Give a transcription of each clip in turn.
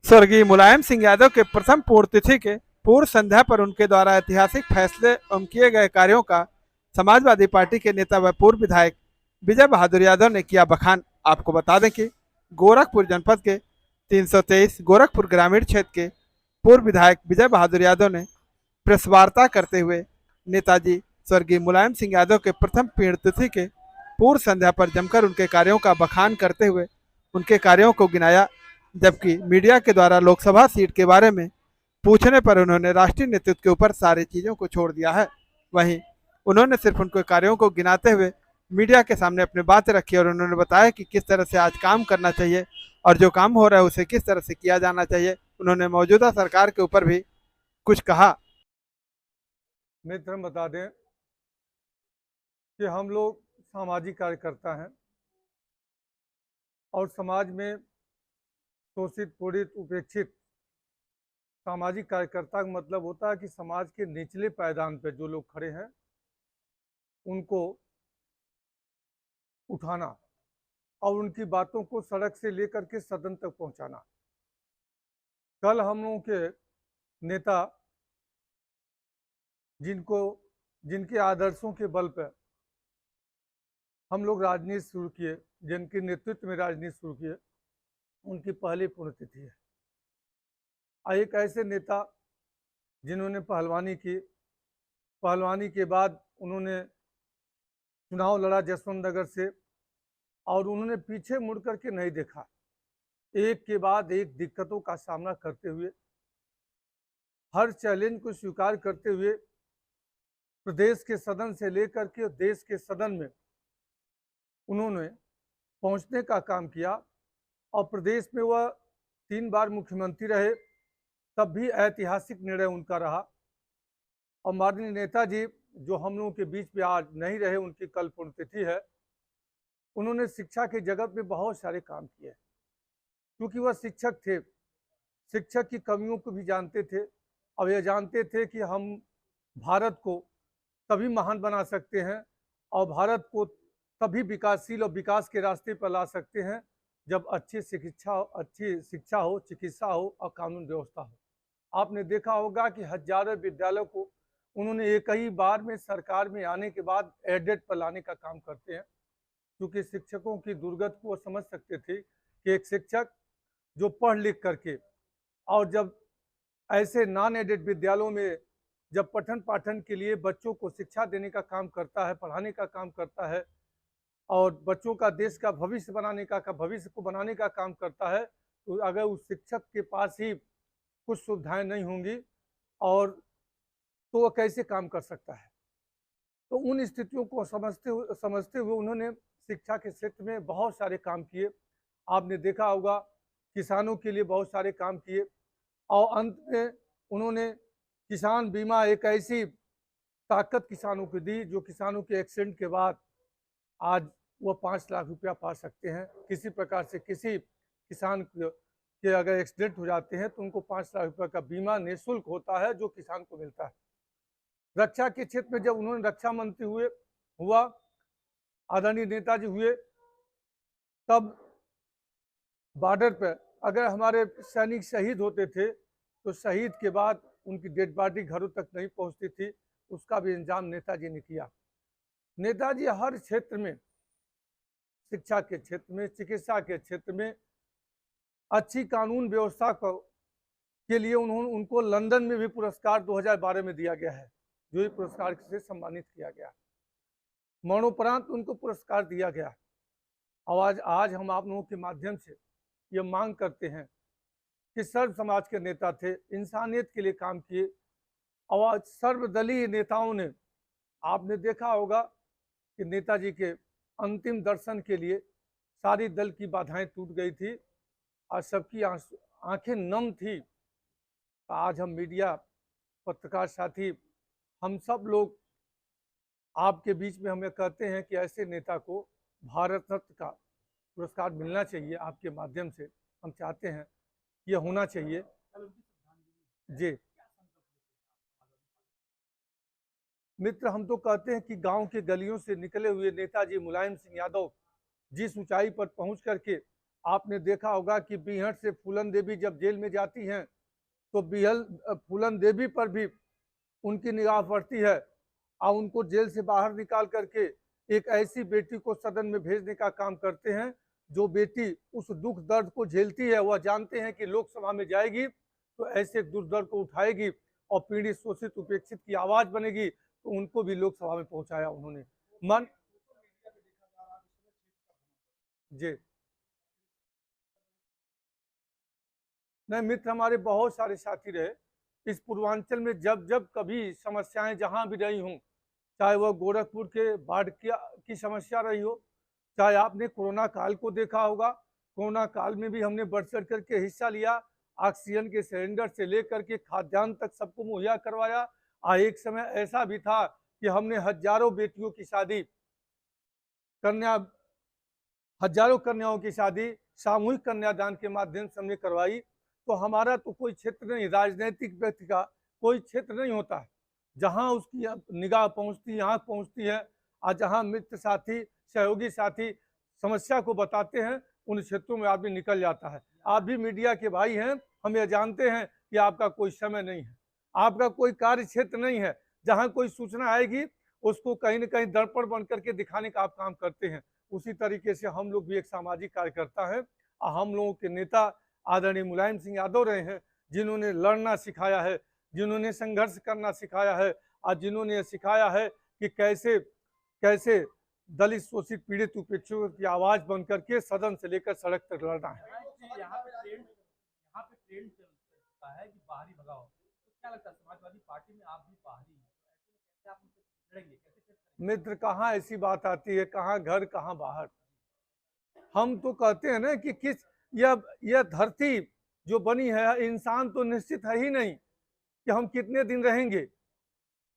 स्वर्गीय मुलायम सिंह यादव के प्रथम पुण्यतिथि के पूर्व संध्या पर उनके द्वारा ऐतिहासिक फैसले एवं किए गए कार्यों का समाजवादी पार्टी के नेता व पूर्व विधायक विजय बहादुर यादव ने किया बखान। आपको बता दें कि गोरखपुर जनपद के 323 गोरखपुर ग्रामीण क्षेत्र के पूर्व विधायक विजय बहादुर यादव ने प्रेस वार्ता करते हुए नेताजी स्वर्गीय मुलायम सिंह यादव के प्रथम पुण्यतिथि के पूर्व संध्या पर जमकर उनके कार्यों का बखान करते हुए उनके कार्यों को गिनाया। जबकि मीडिया के द्वारा लोकसभा सीट के बारे में पूछने पर उन्होंने राष्ट्रीय नेतृत्व के ऊपर सारी चीजों को छोड़ दिया है। वहीं उन्होंने सिर्फ उनके कार्यों को गिनाते हुए मीडिया के सामने अपनी बातें रखी और उन्होंने बताया कि किस तरह से आज काम करना चाहिए और जो काम हो रहा है उसे किस तरह से किया जाना चाहिए। उन्होंने मौजूदा सरकार के ऊपर भी कुछ कहा। मित्र, हम बता दें कि हम लोग सामाजिक कार्यकर्ता हैं और समाज में शोषित, पीड़ित, उपेक्षित सामाजिक कार्यकर्ता का मतलब होता है कि समाज के निचले पायदान पर जो लोग खड़े हैं उनको उठाना और उनकी बातों को सड़क से लेकर के सदन तक पहुंचाना। कल हम लोगों के नेता जिनके आदर्शों के बल पर हम लोग राजनीति शुरू किए, जिनके नेतृत्व में राजनीति शुरू किए, उनकी पहली पुण्यतिथि है। एक ऐसे नेता जिन्होंने पहलवानी की, पहलवानी के बाद उन्होंने चुनाव लड़ा जसवंत नगर से और उन्होंने पीछे मुड़ करके नहीं देखा। एक के बाद एक दिक्कतों का सामना करते हुए, हर चैलेंज को स्वीकार करते हुए प्रदेश के सदन से लेकर के देश के सदन में उन्होंने पहुंचने का काम किया और प्रदेश में वह 3 बार मुख्यमंत्री रहे, तब भी ऐतिहासिक निर्णय उनका रहा। और माननीय नेताजी जो हम लोगों के बीच में आज नहीं रहे, उनकी कल पुण्यतिथि है। उन्होंने शिक्षा के जगत में बहुत सारे काम किए क्योंकि वह शिक्षक थे, शिक्षक की कमियों को भी जानते थे और यह जानते थे कि हम भारत को तभी महान बना सकते हैं और भारत को तभी विकासशील और विकास के रास्ते पर ला सकते हैं जब अच्छी शिक्षा हो, चिकित्सा हो और कानून व्यवस्था हो। आपने देखा होगा कि हजारों विद्यालयों को उन्होंने एक ही बार में सरकार में आने के बाद एडेड पर लाने का काम करते हैं, क्योंकि शिक्षकों की दुर्गत को वो समझ सकते थे कि एक शिक्षक जो पढ़ लिख करके और जब ऐसे नॉन एडेड विद्यालयों में जब पठन पाठन के लिए बच्चों को शिक्षा देने का काम करता है, पढ़ाने का काम करता है और बच्चों का देश का भविष्य भविष्य को बनाने का काम करता है, तो अगर उस शिक्षक के पास ही कुछ सुविधाएं नहीं होंगी और तो वह कैसे काम कर सकता है। तो उन स्थितियों को समझते हुए उन्होंने शिक्षा के क्षेत्र में बहुत सारे काम किए। आपने देखा होगा किसानों के लिए बहुत सारे काम किए और अंत में उन्होंने किसान बीमा एक ऐसी ताकत किसानों को दी जो किसानों के एक्सीडेंट के बाद आज वह 5 लाख रुपया पा सकते हैं। किसी प्रकार से किसी किसान के अगर एक्सीडेंट हो जाते हैं तो उनको 5 लाख रुपये का बीमा निःशुल्क होता है जो किसान को मिलता है। रक्षा के क्षेत्र में जब उन्होंने रक्षा मंत्री हुआ आदरणीय नेताजी हुए, तब बॉर्डर पर अगर हमारे सैनिक शहीद होते थे तो शहीद के बाद उनकी डेड बॉडी घरों तक नहीं पहुंचती थी, उसका भी इंतजाम नेताजी ने किया। नेताजी हर क्षेत्र में, शिक्षा के क्षेत्र में, चिकित्सा के क्षेत्र में, अच्छी कानून व्यवस्था के लिए उनको लंदन में भी पुरस्कार 2012 में दिया गया है, जो ही पुरस्कार से सम्मानित किया गया। मरणोपरांत उनको पुरस्कार दिया गया। और आज हम आप लोगों के माध्यम से ये मांग करते हैं कि सर्व समाज के नेता थे, इंसानियत के लिए काम किए और सर्वदलीय नेताओं ने, आपने देखा होगा कि नेताजी के अंतिम दर्शन के लिए सारी दल की बाधाएं टूट गई थी और सबकी आंखें नम थी। आज हम मीडिया, पत्रकार साथी, हम सब लोग आपके बीच में हमें कहते हैं कि ऐसे नेता को भारत रत्न का पुरस्कार मिलना चाहिए। आपके माध्यम से हम चाहते हैं कि यह होना चाहिए। जी मित्र, हम तो कहते हैं कि गांव के गलियों से निकले हुए नेताजी मुलायम सिंह यादव जिस ऊंचाई पर पहुंच करके आपने देखा होगा कि बीहट से फूलन देवी जब जेल में जाती हैं तो फूलन देवी पर भी उनकी निगाह पड़ती है और उनको जेल से बाहर निकाल करके एक ऐसी बेटी को सदन में भेजने का काम करते हैं जो बेटी उस दुख दर्द को झेलती है। वह जानते हैं कि लोकसभा में जाएगी तो ऐसे दुख दर्द को उठाएगी और पीड़ित शोषित उपेक्षित की आवाज बनेगी, तो उनको भी लोकसभा में पहुंचाया उन्होंने। मन जी नहीं मित्र, हमारे बहुत सारे साथी रहे इस पूर्वांचल में। जब जब कभी समस्याएं जहां भी रही हूं, चाहे वह गोरखपुर के बाढ़ की समस्या रही हो, चाहे आपने कोरोना काल को देखा होगा, कोरोना काल में भी हमने बढ़ चढ़ करके हिस्सा लिया। ऑक्सीजन के सिलेंडर से लेकर के खाद्यान्न तक सबको मुहैया करवाया। एक समय ऐसा भी था कि हमने हजारों बेटियों की शादी, हजारों कन्याओं की शादी सामूहिक कन्यादान के माध्यम से हमने करवाई। तो हमारा तो कोई क्षेत्र नहीं, राजनीतिक व्यक्ति का कोई क्षेत्र नहीं होता है, जहां उसकी निगाह पहुंचती है, आंख पहुंचती है, और जहां मित्र साथी सहयोगी साथी समस्या को बताते हैं, उन क्षेत्रों में आदमी निकल जाता है। आप भी मीडिया के भाई हैं, हम ये जानते हैं कि आपका कोई समय नहीं है, आपका कोई कार्य क्षेत्र नहीं है, जहां कोई सूचना आएगी उसको कहीं न कहीं दर्पण बन करके दिखाने का आप काम करते हैं। उसी तरीके से हम लोग भी एक सामाजिक कार्यकर्ता हैं और हम लोगों के नेता आदरणीय मुलायम सिंह यादव रहे हैं, जिन्होंने लड़ना सिखाया है, जिन्होंने संघर्ष करना सिखाया है, और जिन्होंने यह सिखाया है कि कैसे कैसे दलित शोषित पीड़ित उपेक्षितों की आवाज बन करके सदन से लेकर सड़क तक लड़ना है। यहाँ पे ट्रेंड चल चुका है कि बाहरी भगाओ, तो क्या लगता है समाजवादी पार्टी में आप भी बाहरी हैं, तो ऐसे में कैसे आप उनसे लड़ेंगे, कैसे फेस करेंगे? मित्र, कहाँ ऐसी बात आती है, कहाँ घर कहाँ बाहर। हम तो कहते हैं ना कि किस यह धरती जो बनी है, इंसान तो निश्चित है ही नहीं कि हम कितने दिन रहेंगे,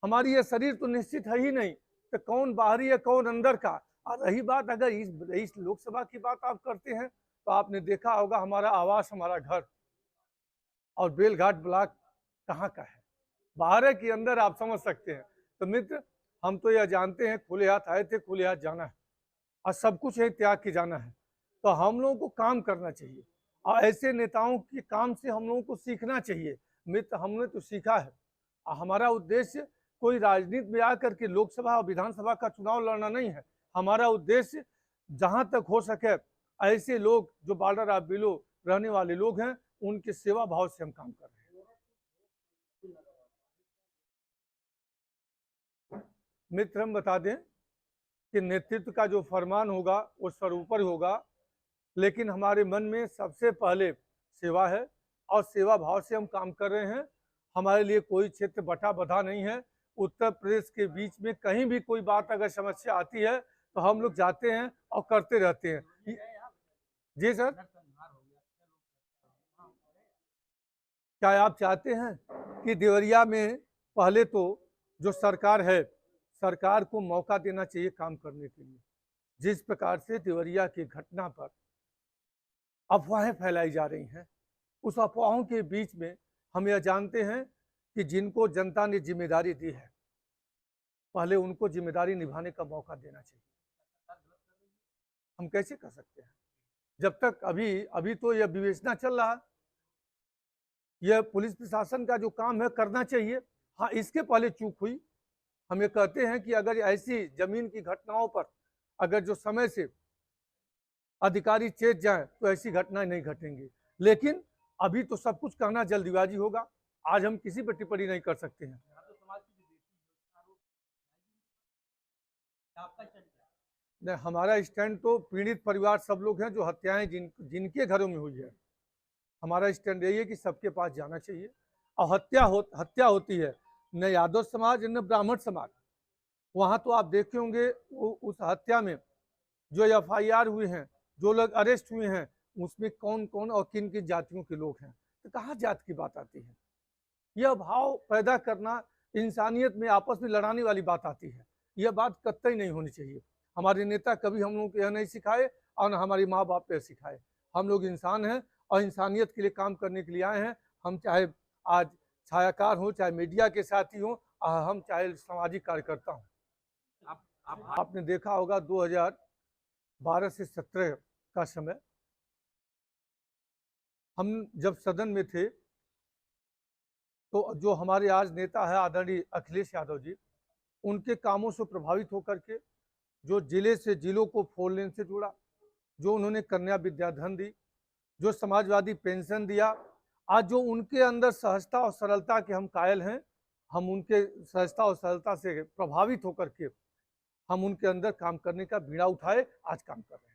हमारी यह शरीर तो निश्चित है ही नहीं, तो कौन बाहरी है कौन अंदर का। और रही बात अगर इस लोकसभा की बात आप करते हैं, तो आपने देखा होगा हमारा आवास हमारा घर और बेलघाट ब्लॉक कहाँ का है, बाहर है कि अंदर, आप समझ सकते हैं। तो मित्र, हम तो यह जानते हैं खुले हाथ आए थे, खुले हाथ जाना है, और सब कुछ है त्याग के जाना है। तो हम लोगों को काम करना चाहिए और ऐसे नेताओं के काम से हम लोगों को सीखना चाहिए। मित्र, हमने तो सीखा है, और हमारा उद्देश्य कोई राजनीति में आकर के लोकसभा और विधानसभा का चुनाव लड़ना नहीं है। हमारा उद्देश्य जहां तक हो सके ऐसे लोग जो बॉर्डर ऑफ बिलो रहने वाले लोग हैं, उनके सेवा भाव से हम काम कर रहे हैं। मित्र, हम बता दें कि नेतृत्व का जो फरमान होगा वो सर्वोपरि होगा, लेकिन हमारे मन में सबसे पहले सेवा है और सेवा भाव से हम काम कर रहे हैं। हमारे लिए कोई क्षेत्र बटा बधा नहीं है। उत्तर प्रदेश के बीच में कहीं भी कोई बात अगर समस्या आती है तो हम लोग जाते हैं और करते रहते हैं। जी सर, क्या आप चाहते हैं कि देवरिया में पहले तो जो सरकार है, सरकार को मौका देना चाहिए काम करने के लिए। जिस प्रकार से देवरिया की घटना पर अफवाहें फैलाई जा रही हैं, उस अफवाहों के बीच में हम यह जानते हैं कि जिनको जनता ने जिम्मेदारी दी है, पहले उनको जिम्मेदारी निभाने का मौका देना चाहिए। हम कैसे कर सकते हैं जब तक अभी तो यह विवेचना चल रहा है, यह पुलिस प्रशासन का जो काम है करना चाहिए। हाँ, इसके पहले चूक हुई। हम ये कहते हैं कि अगर ऐसी जमीन की घटनाओं पर अगर जो समय से अधिकारी चेत जाए तो ऐसी घटनाएं नहीं घटेंगी, लेकिन अभी तो सब कुछ कहना जल्दीबाजी होगा। आज हम किसी पर टिप्पणी नहीं कर सकते हैं। नहीं, हमारा स्टैंड तो पीड़ित परिवार सब लोग हैं जो हत्याएं जिनके घरों में हुई है, हमारा स्टैंड यही है कि सबके पास जाना चाहिए। और हत्या होती है न यादव समाज न ब्राह्मण समाज। वहाँ तो आप देखे होंगे उस हत्या में जो FIR हुए हैं, जो लोग अरेस्ट हुए हैं, उसमें कौन कौन और किन किन जातियों के लोग हैं। तो कहाँ जात की बात आती है, यह भाव पैदा करना, इंसानियत में आपस में लड़ाने वाली बात आती है। यह बात कतई नहीं होनी चाहिए। हमारे नेता कभी हम लोगों को यह नहीं सिखाए और न हमारे माँ बाप ने सिखाए। हम लोग इंसान हैं और इंसानियत के लिए काम करने के लिए आए हैं। हम चाहे आज छायाकार हो, चाहे मीडिया के साथी हो, हम चाहे सामाजिक कार्यकर्ता हों। आपने देखा होगा 2012 से 17 का समय हम जब सदन में थे तो जो हमारे आज नेता है आदरणीय अखिलेश यादव जी, उनके कामों से प्रभावित होकर के जो जिले से जिलों को 4 लेन से जुड़ा, जो उन्होंने कन्या विद्याधन दी, जो समाजवादी पेंशन दिया, आज जो उनके अंदर सहजता और सरलता के हम कायल हैं, हम उनके सहजता और सरलता से प्रभावित होकर के हम उनके अंदर काम करने का बीड़ा उठाए, आज काम कर रहे हैं।